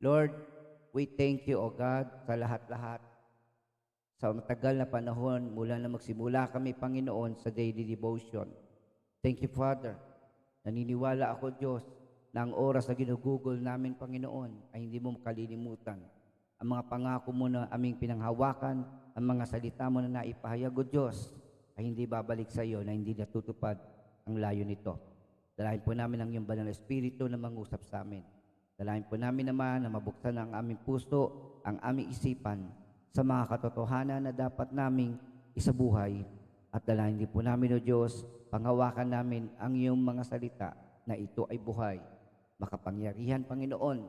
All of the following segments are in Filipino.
Lord, we thank you, O God, sa lahat-lahat. Sa matagal na panahon, mula na magsimula kami, Panginoon, sa daily devotion. Thank you, Father. Naniniwala ako, Diyos, na ang oras na ginugugol namin, Panginoon, ay hindi mo makalilimutan. Ang mga pangako mo na aming pinanghawakan, ang mga salita mo na naipahayag, O Diyos, ay hindi babalik sa iyo na hindi natutupad ang layo nito. Dalahin po namin ang iyong banal na Espiritu na mangusap sa amin. Dalahin po namin naman na mabuksan ang aming puso, ang aming isipan sa mga katotohanan na dapat naming isabuhay. At dalahin din po namin, O Diyos, panghawakan namin ang iyong mga salita na ito ay buhay, makapangyarihan, Panginoon,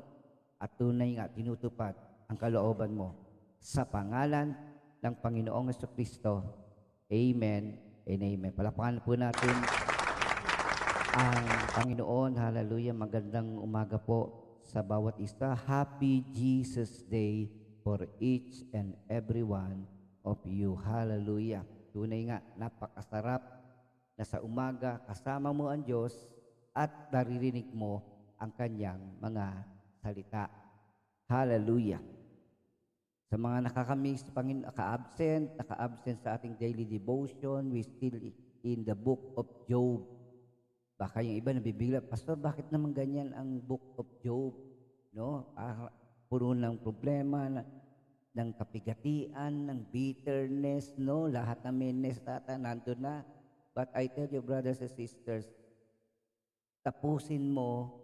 at tunay nga tinutupad ang kalooban mo. Sa pangalan ng Panginoong Jesucristo, Amen and Amen. Palakpakan po natin ang Panginoon. Hallelujah. Magandang umaga po sa bawat isa. Happy Jesus Day for each and every one of you. Hallelujah. Tunay nga, napakasarap na sa umaga kasama mo ang Diyos at naririnig mo ang kanyang mga salita. Hallelujah. Sa mga nakakamiss, naka-absent sa ating daily devotion, we still in the book of Job. Baka yung iba nabibigla, Pastor, bakit naman ganyan ang book of Job? No? Puro ng problema, ng kapigatian, ng bitterness, no? Lahat ng meanness nandun na. But I tell you, brothers and sisters, tapusin mo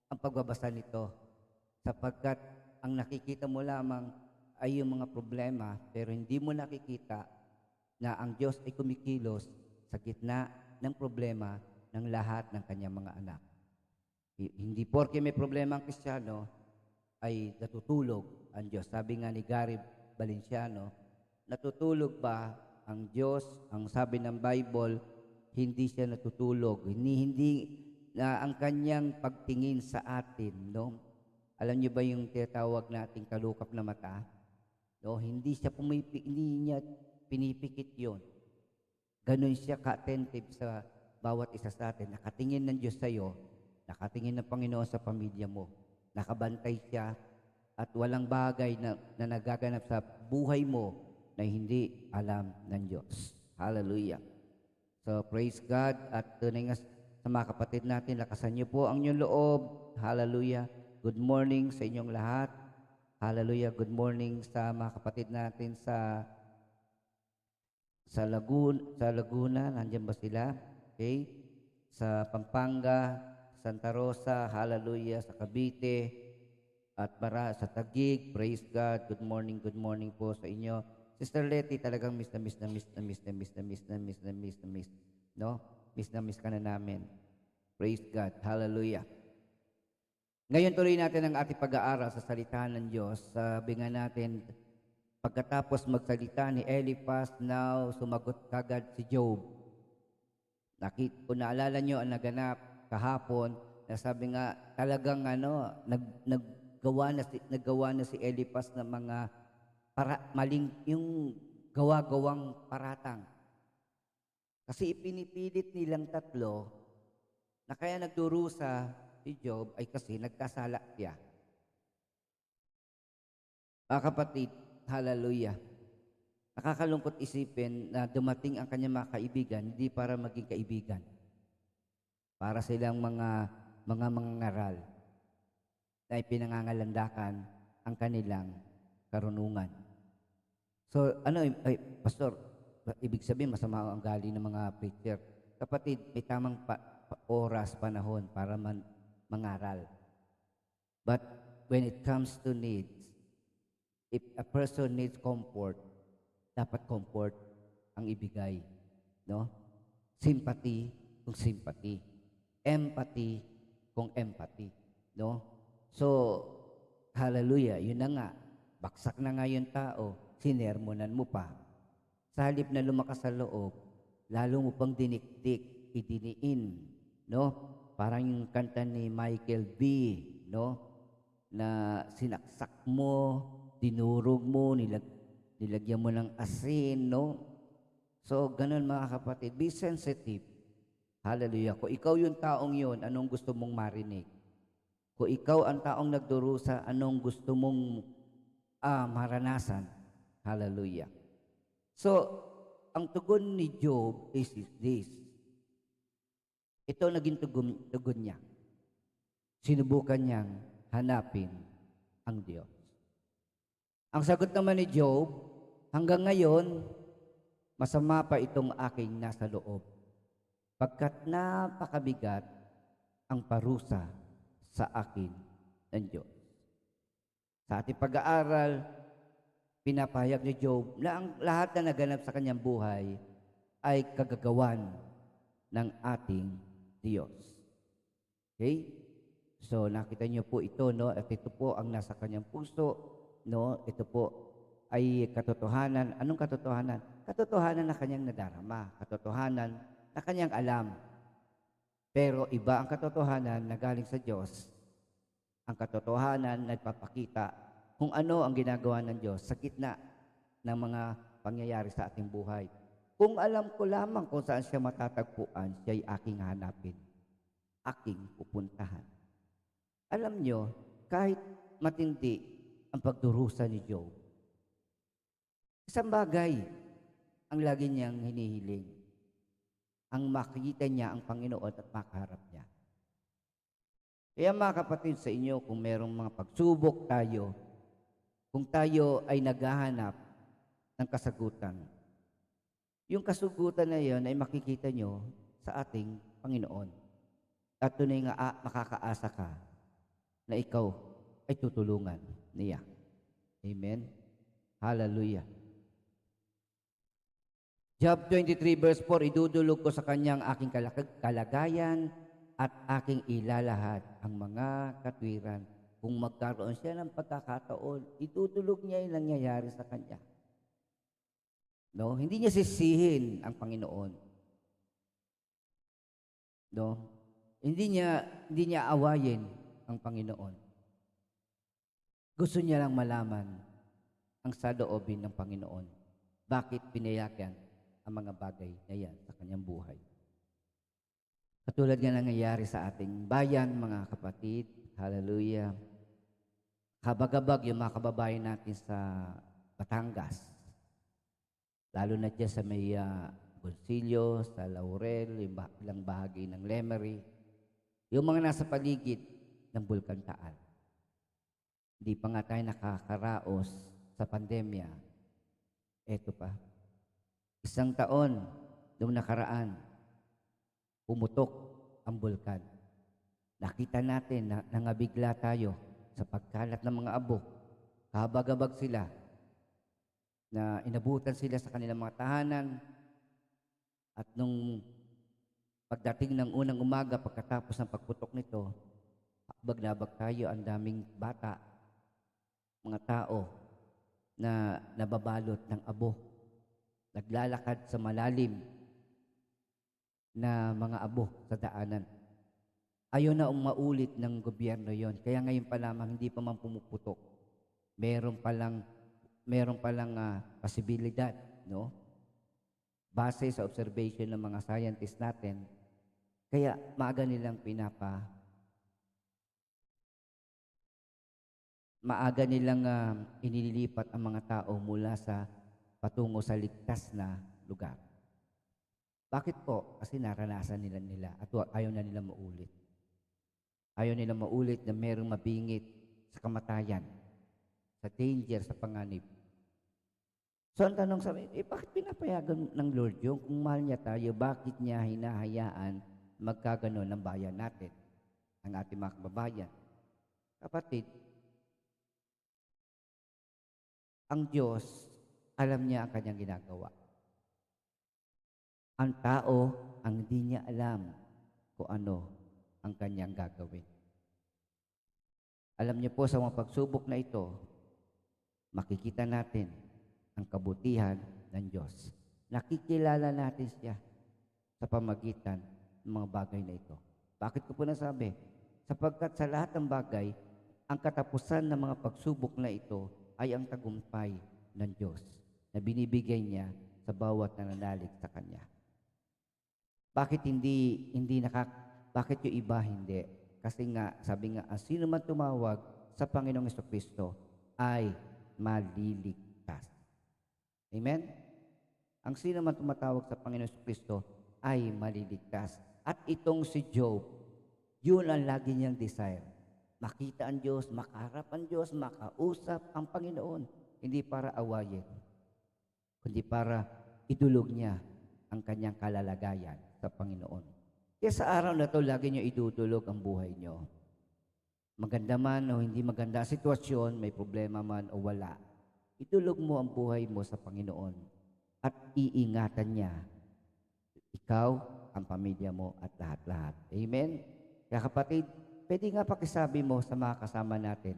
ang pagbabasa nito sapagkat ang nakikita mo lamang ay yung mga problema, pero hindi mo nakikita na ang Diyos ay kumikilos sa gitna ng problema ng lahat ng kanyang mga anak. Hindi porke may problema ang Kristiyano ay natutulog ang Diyos. Sabi nga ni Gary Valenciano, natutulog ba ang Diyos? Ang sabi ng Bible, hindi siya natutulog. Hindi na ang kanyang pagtingin sa atin, no? Alam niyo ba yung tinatawag nating kalukap na mata? No, hindi niya pinipikit 'yon. Ganun siya ka-attentive sa bawat isa sa atin. Nakatingin ng Diyos sa iyo, nakatingin ng Panginoon sa pamilya mo. Nakabantay siya at walang bagay na nagaganap sa buhay mo na hindi alam ng Diyos. Hallelujah. So praise God at tunay nga sa mga kapatid natin, lakasan niyo po ang inyong loob. Hallelujah. Good morning sa inyong lahat. Hallelujah. Good morning sa mga kapatid natin sa Laguna. Nandiyan ba sila? Okay. Sa Pampanga, Santa Rosa, hallelujah, sa Cavite, at sa Taguig. Praise God. Good morning po sa inyo. Sister Letty, talagang miss na miss. No? Miss na miss ka na namin. Praise God. Hallelujah. Ngayon tuloy natin ang ating pag-aaral sa salita ng Diyos. Sabi nga natin, pagkatapos magsalita ni Eliphaz, now sumagot kagad si Job. Kung naalala nyo ang naganap kahapon, na sabi nga talagang naggawa na si Eliphaz ng mga maling yung gawa-gawang paratang. Kasi ipinipilit nilang tatlo na kaya nagdurusa si Job ay kasi nagkasala siya. Mga kapatid, hallelujah. Nakakalungkot isipin na dumating ang kanyang mga kaibigan hindi para maging kaibigan. Para silang mga mangangaral na ipinangangalandakan ang kanilang karunungan. So, Pastor, ibig sabihin masama ang gali ng mga preacher. Kapatid, may tamang oras, panahon para mangaral. But when it comes to needs, if a person needs comfort, dapat comfort ang ibigay, no? Sympathy kung sympathy, empathy kung empathy, no? So, hallelujah, yun na nga, baksak na nga yung tao, sinermonan mo pa. Sa halip na lumakas sa loob, lalo mo pang dinikdik, idiniin, no? Parang yung kanta ni Michael B., no? Na sinaksak mo, dinurog mo, nilagyan mo ng asin, no? So, ganun mga kapatid, be sensitive. Hallelujah. Kung ikaw yung taong yun, anong gusto mong marinig? Kung ikaw ang taong nagdurusa, anong gusto mong maranasan? Hallelujah. So, ang tugon ni Job is this. Ito naging tugon niya. Sinubukan niyang hanapin ang Diyos. Ang sagot naman ni Job, hanggang ngayon, masama pa itong aking nasa loob, pagkat napakabigat ang parusa sa akin ng Diyos. Sa ating pag-aaral, pinapahayag ni Job na ang lahat na naganap sa kanyang buhay ay kagagawan ng ating Diyos. Okay? So, nakita niyo po ito, no? At ito po ang nasa kanyang puso, no? Ito po ay katotohanan. Anong katotohanan? Katotohanan na kanyang nadarama. Katotohanan na kanyang alam. Pero iba ang katotohanan na galing sa Diyos. Ang katotohanan na nagpapakita kung ano ang ginagawa ng Diyos sa gitna ng mga pangyayari sa ating buhay. Kung alam ko lamang kung saan siya matatagpuan, siya'y aking hanapin, aking pupuntahan. Alam nyo, kahit matindi ang pagdurusa ni Job, isang bagay ang lagi niyang hinihiling, ang makikita niya ang Panginoon at makaharap niya. Kaya mga kapatid sa inyo, kung merong mga pagsubok tayo, kung tayo ay naghahanap ng kasagutan, yung kasagutan na yon ay makikita nyo sa ating Panginoon. At tunay nga makakaasa ka na ikaw ay tutulungan niya. Amen? Hallelujah. Job 23 verse 4, idudulog ko sa kanyang aking kalagayan at aking ilalahad ang mga katwiran. Kung magkaroon siya ng pagkakataon, itutulog niya yung nangyayari sa kanya. No? Hindi niya sisihin ang Panginoon. No? Hindi niya awayin ang Panginoon. Gusto niya lang malaman ang saloobin ng Panginoon. Bakit pinayagan ang mga bagay na yan sa kanyang buhay? Katulad nga nangyayari sa ating bayan, mga kapatid. Hallelujah. Habag-habag yung mga kababayan natin sa Batangas. Lalo na dyan sa may Gonsillo, sa Laurel, yung ilang bahagi ng Lemery. Yung mga nasa paligid ng Bulkan Taal. Hindi pa nga tayo nakakaraos sa pandemya. Eto pa. 1 taon nung nakaraan, pumutok ang bulkan. Nakita natin na nangabigla tayo sa pagkalat ng mga abo. Kahabag-habag sila na inabutan sila sa kanilang mga tahanan. At nung pagdating ng unang umaga, pagkatapos ng pagputok nito, habag-nabag tayo, ang daming bata, mga tao na nababalot ng abo. Naglalakad sa malalim na mga abo sa daanan. Ayaw na maulit ng gobyerno yon. Kaya ngayon pa lamang, hindi pa man pumuputok. Meron palang posibilidad, no? Base sa observation ng mga scientists natin, kaya maaga nilang inililipat ang mga tao mula sa patungo sa ligtas na lugar. Bakit po? Kasi naranasan nila at ayaw na nila maulit. Ayaw nila maulit na merong mabingit sa kamatayan, sa danger, sa panganib. So, ang tanong sa amin, bakit pinapayagan ng Lord yung kung mahal niya tayo, bakit niya hinahayaan magkaganon ng bayan natin, ang ating mga kababayan? Kapatid, ang Diyos, alam niya ang kanyang ginagawa. Ang tao, ang hindi niya alam kung ano ang kanyang gagawin. Alam niyo po, sa mga pagsubok na ito, makikita natin ang kabutihan ng Diyos. Nakikilala natin siya sa pamagitan ng mga bagay na ito. Bakit ko po nasabi? Sapagkat sa lahat ng bagay, ang katapusan ng mga pagsubok na ito ay ang tagumpay ng Diyos na binibigay niya sa bawat nananalig sa Kanya. Bakit bakit yung iba hindi? Kasi nga, sabi nga, ang sino man tumawag sa Panginoong Jesucristo ay maliligtas. Amen? Ang sino man tumatawag sa Panginoong Jesucristo ay maliligtas. At itong si Job, yun ang lagi niyang desire. Makita ang Diyos, makaharap ang Diyos, makausap ang Panginoon. Hindi para awayin, kundi para idulog niya ang kanyang kalalagayan sa Panginoon. Kaya sa araw na to, lagi niyo idudulog ang buhay niyo. Maganda man o hindi maganda ang sitwasyon, may problema man o wala, idulog mo ang buhay mo sa Panginoon at iingatan niya ikaw, ang pamilya mo at lahat-lahat. Amen? Kaya kapatid, pwede nga pakisabi mo sa mga kasama natin,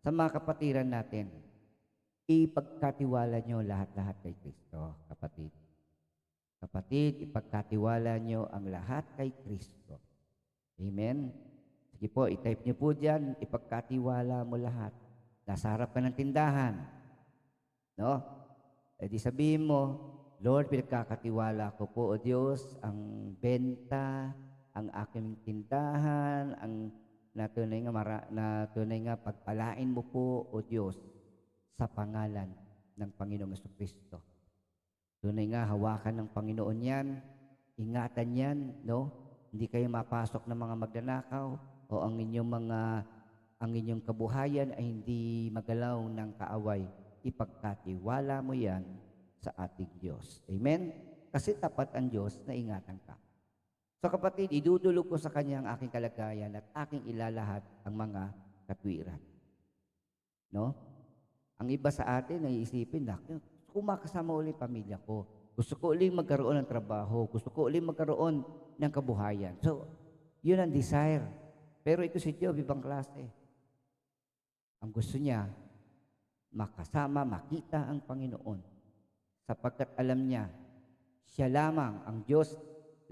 sa mga kapatiran natin, ipagkatiwala nyo lahat-lahat kay Kristo, kapatid. Kapatid, ipagkatiwala nyo ang lahat kay Kristo. Amen? Sige po, itype nyo po dyan, ipagkatiwala mo lahat. Nasa harap ka ng tindahan. No? E di sabihin mo, Lord, pinagkakatiwala ko po, O Diyos, ang benta, ang aking tindahan, ang natunay nga pagpalain mo po, O Diyos, sa pangalan ng Panginoong Jesucristo. Tunay nga, hawakan ng Panginoon yan, ingatan yan, no? Hindi kayo mapasok ng mga magnanakaw o ang inyong kabuhayan ay hindi magalaw ng kaaway. Ipagkatiwala mo yan sa ating Diyos. Amen? Kasi tapat ang Diyos na ingatan ka. So kapatid, idudulog ko sa Kanya ang aking kalagayan at aking ilalahad ang mga katwiran. No? Ang iba sa atin ay isipin, kung makasama ulit pamilya ko, gusto ko ulit magkaroon ng trabaho, gusto ko ulit magkaroon ng kabuhayan. So, yun ang desire. Pero ito si Job, ibang klase. Ang gusto niya, makasama, makita ang Panginoon. Sapagkat alam niya, siya lamang, ang Diyos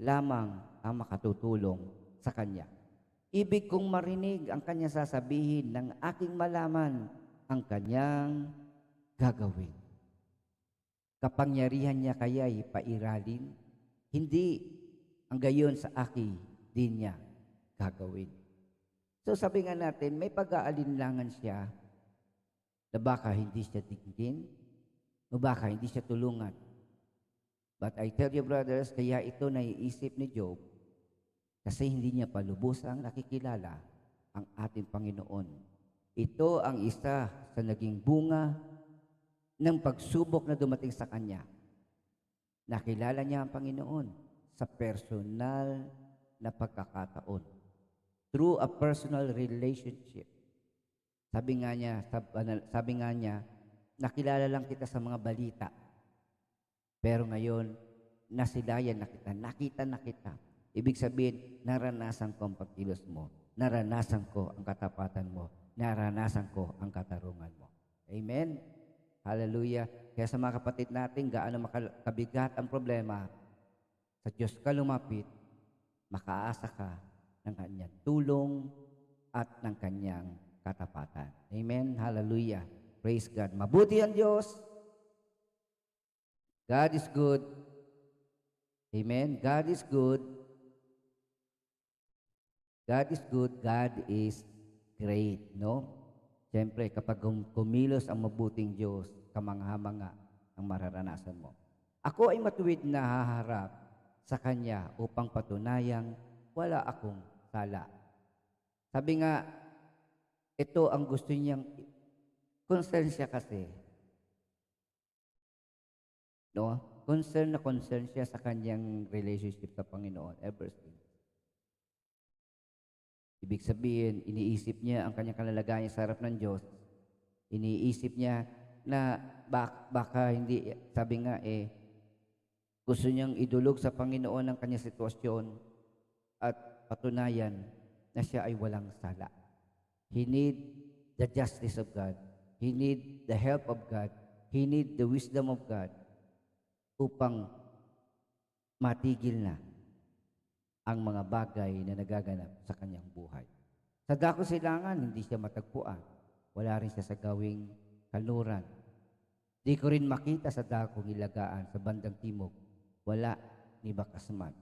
lamang ang makatutulong sa Kanya. Ibig kong marinig ang Kanya sasabihin ng aking malaman ang Kanyang gagawin. Kapangyarihan niya kaya'y pairalin, hindi ang gayon sa akin din niya gagawin. So sabi nga natin, may pag-aalinlangan siya na baka hindi siya tingin, o baka hindi siya tulungan. But I tell you brothers, kaya ito naiisip ni Job kasi hindi niya palubusang nakikilala ang ating Panginoon. Ito ang isa sa naging bunga ng pagsubok na dumating sa kanya. Nakilala niya ang Panginoon sa personal na pagkakataon. Through a personal relationship. Sabi nga niya, nakilala lang kita sa mga balita. Pero ngayon, nasilayan na kita, nakita na kita. Ibig sabihin, naranasan ko ang pagkilos mo. Naranasan ko ang katapatan mo. Naranasan ko ang katarungan mo. Amen? Hallelujah. Kaya sa mga kapatid natin, gaano makabigat ang problema, sa Diyos ka lumapit, makaasa ka ng Kanyang tulong at ng Kanyang katapatan. Amen? Hallelujah. Praise God. Mabuti ang Diyos. God is good. Amen? God is good. God is good. God is great. No? Siyempre, kapag kumilos ang mabuting Diyos, kamangha-mangha ang mararanasan mo. Ako ay matuwid na haharap sa Kanya upang patunayang wala akong sala. Sabi nga, ito ang gusto niyang concern siya kasi. No? Concern siya sa kanyang relationship sa Panginoon ever since. Ibig sabihin, iniisip niya ang kanyang kalalagayan sa harap ng Diyos. Iniisip niya na baka hindi, sabi nga gusto niyang idulog sa Panginoon ang kanyang sitwasyon at patunayan na siya ay walang sala. He need the justice of God. He need the help of God. He need the wisdom of God upang matigil na ang mga bagay na nagaganap sa kanyang buhay. Sa dako silangan, hindi siya matagpuan. Wala rin siya sa gawing kaluran. Di ko rin makita sa dakong ilagaan sa bandang timog. Wala ni bakas man.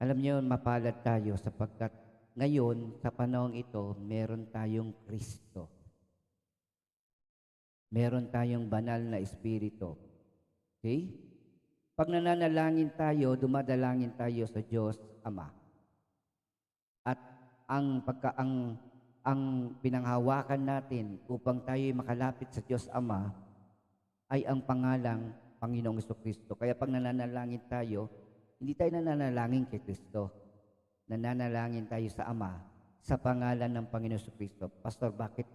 Alam niyo, mapalad tayo sapagkat ngayon, sa panahong ito, meron tayong Kristo. Meron tayong banal na Espiritu. Okay? Pag nananalangin tayo, dumadalangin tayo sa Diyos Ama. At ang pinanghawakan natin upang tayo makalapit sa Diyos Ama ay ang pangalang Panginoong Jesucristo. Kaya pag nananalangin tayo, hindi tayo nananalangin kay Kristo. Nananalangin tayo sa Ama sa pangalan ng Panginoong Jesucristo. Pastor, bakit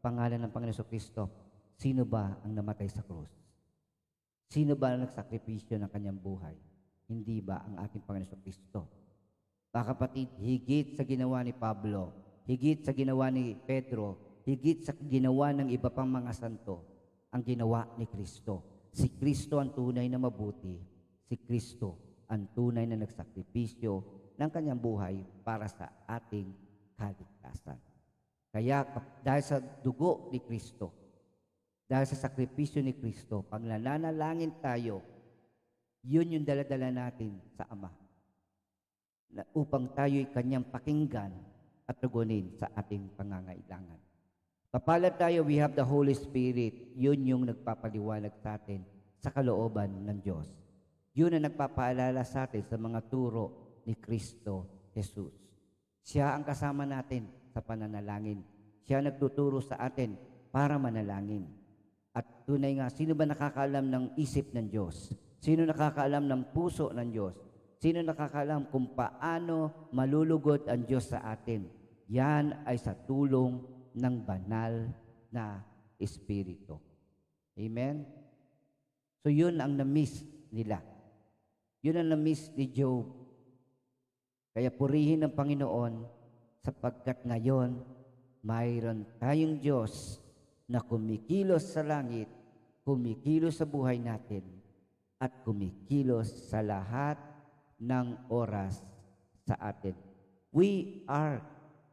pangalan ng Panginoong Jesucristo? Sino ba ang namatay sa krus? Sino ba ang nagsakripisyo ng kanyang buhay? Hindi ba ang ating Panginoong Jesucristo? Mga kapatid, higit sa ginawa ni Pablo, higit sa ginawa ni Pedro, higit sa ginawa ng iba pang mga santo, ang ginawa ni Kristo. Si Kristo ang tunay na mabuti. Si Kristo ang tunay na nagsakripisyo ng kanyang buhay para sa ating kaligtasan. Kaya dahil sa dugo ni Kristo, dahil sa sakripisyo ni Kristo, pag nananalangin tayo, yun yung daladala natin sa Ama. Na upang tayo'y kanyang pakinggan at tugunin sa ating pangangailangan. Kapalad tayo, we have the Holy Spirit. Yun yung nagpapaliwanag sa atin sa kalooban ng Diyos. Yun ang nagpapaalala sa atin sa mga turo ni Kristo Jesus. Siya ang kasama natin sa pananalangin. Siya nagtuturo sa atin para manalangin. At tunay nga, sino ba nakakaalam ng isip ng Diyos? Sino nakakaalam ng puso ng Diyos? Sino nakakaalam kung paano malulugod ang Diyos sa atin? Yan ay sa tulong ng banal na Espiritu. Amen? So yun ang na-miss nila. Yun ang na-miss ni Job. Kaya purihin ng Panginoon sapagkat ngayon mayroon tayong Diyos na kumikilos sa langit, kumikilos sa buhay natin, at kumikilos sa lahat ng oras sa atin. We are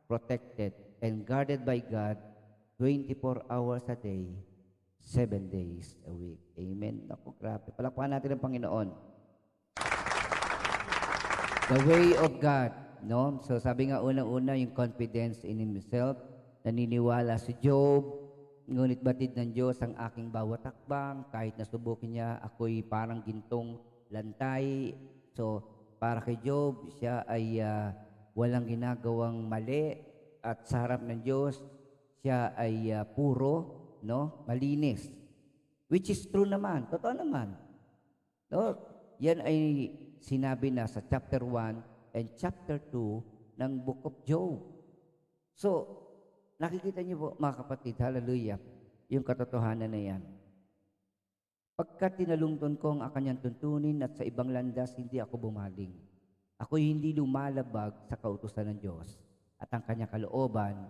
protected and guarded by God 24 hours a day, 7 days a week. Amen. Naku, grabe. Palakpakan natin ang Panginoon. The way of God. No? So sabi nga unang-una, yung confidence in Himself. Naniniwala si Job. Ngunit batid ng Diyos ang aking bawat hakbang. Kahit nasubukin niya, ako'y parang gintong lantay. So, para kay Job, siya ay walang ginagawang mali. At sa harap ng Diyos, siya ay puro, no? Malinis. Which is true naman. Totoo naman. No? Yan ay sinabi na sa chapter 1 and chapter 2 ng Book of Job. So, nakikita niyo po, mga kapatid, hallelujah, yung katotohanan na yan. Pagka tinalungton ko ang kanyang tuntunin at sa ibang landas, hindi ako bumaling. Ako'y hindi lumalabag sa kautusan ng Diyos at ang kanyang kalooban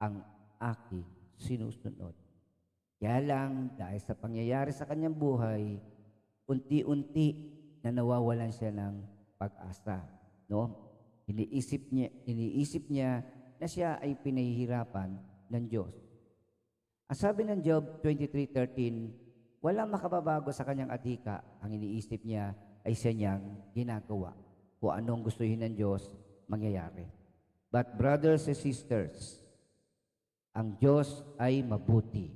ang aking sinusunod. Kaya lang, dahil sa pangyayari sa kanyang buhay, unti-unti na nawawalan siya ng pag-asa. No? Iniisip niya na siya ay pinahihirapan ng Diyos. Ang sabi ng Job 23:13, walang makababago sa kanyang adhika. Ang iniisip niya ay siya niyang ginagawa. Kung anong gustuhin ng Diyos, mangyayari. But brothers and sisters, ang Diyos ay mabuti.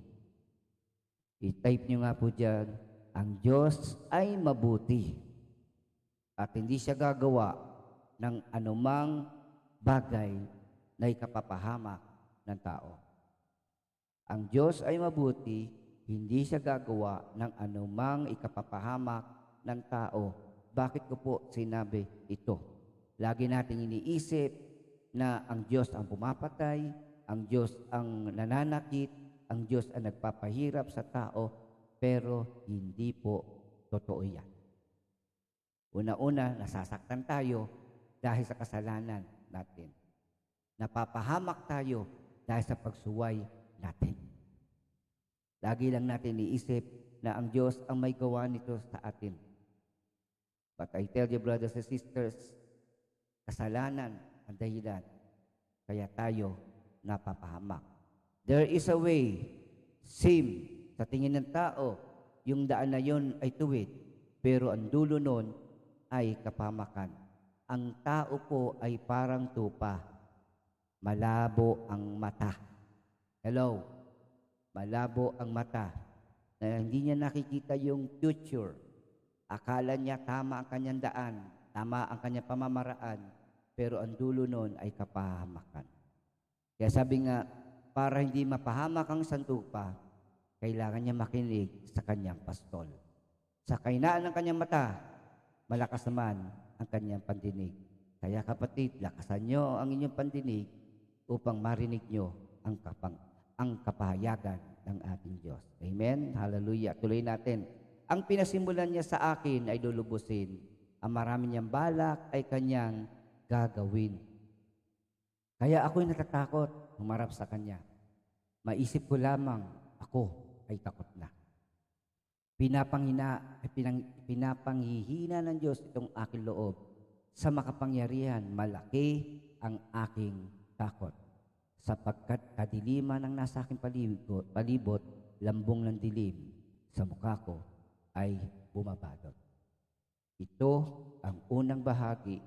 I-type niyo nga po dyan, ang Diyos ay mabuti. At hindi siya gagawa ng anumang bagay na ikapapahamak ng tao. Ang Diyos ay mabuti, hindi siya gagawa ng anumang ikapapahamak ng tao. Bakit ko po sinabi ito? Lagi nating iniisip na ang Diyos ang pumapatay, ang Diyos ang nananakit, ang Diyos ang nagpapahirap sa tao, pero hindi po totoo yan. Una-una, nasasaktan tayo dahil sa kasalanan natin. Napapahamak tayo dahil sa pagsuway natin. Lagi lang natin iisip na ang Diyos ang may gawa nito sa atin. But I tell you, brothers and sisters, kasalanan ang dahilan. Kaya tayo napapahamak. There is a way, sa tingin ng tao, yung daan na yun ay tuwid, pero ang dulo nun ay kapamakan. Ang tao po ay parang tupa. Malabo ang mata. Hello? Malabo ang mata. Na hindi niya nakikita yung future. Akala niya tama ang kanyang daan, tama ang kanyang pamamaraan, pero ang dulo nun ay kapahamakan. Kaya sabi nga, para hindi mapahamak ang santupa, kailangan niya makinig sa kanyang pastol. Sa kahinaan ng kanyang mata, malakas naman ang kanyang pandinig. Kaya kapatid, lakasan niyo ang inyong pandinig upang marinig niyo ang kapahayagan ng ating Diyos. Amen? Hallelujah. Tuloy natin. Ang pinasimulan niya sa akin ay lulubusin. Ang marami niyang balak ay kanyang gagawin. Kaya ako'y natatakot humarap sa kanya. Maisip ko lamang, ako ay takot na. Pinapanghihina ng Diyos itong aking loob. Sa makapangyarihan, malaki ang aking takot. Sapagkat kadiliman ang nasa aking palibot, lambong ng dilim sa mukha ko ay bumabalot. Ito ang unang bahagi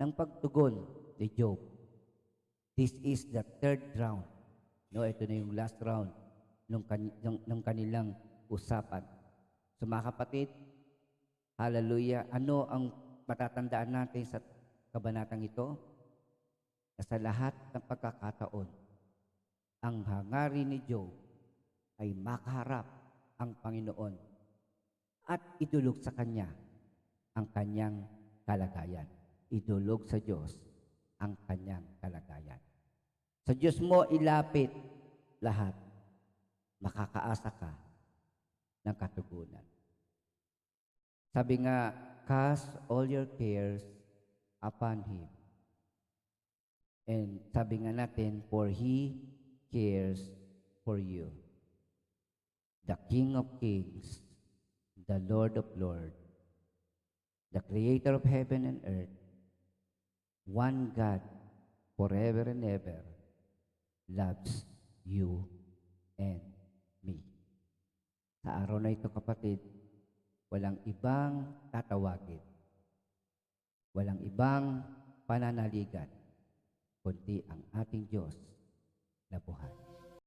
ng pagtugon ni Job. This is the third round. No, ito na yung last round ng kanilang usapan. So mga kapatid, hallelujah, ano ang matatandaan natin sa kabanatang ito? Na sa lahat ng pagkakataon, ang hangarin ni Job ay makaharap ang Panginoon at idulog sa Kanya ang kanyang kalagayan. Idulog sa Diyos ang kanyang kalagayan. Sa Diyos mo ilapit lahat. Makakaasa ka ng katugunan. Sabi nga, cast all your cares upon Him. And sabi nga natin, for He cares for you. The King of Kings, the Lord of Lords, the Creator of heaven and earth, one God forever and ever, loves you and me. Sa araw na ito, kapatid, walang ibang tatawagin, walang ibang pananaligan, kundi ang ating Diyos na buhay.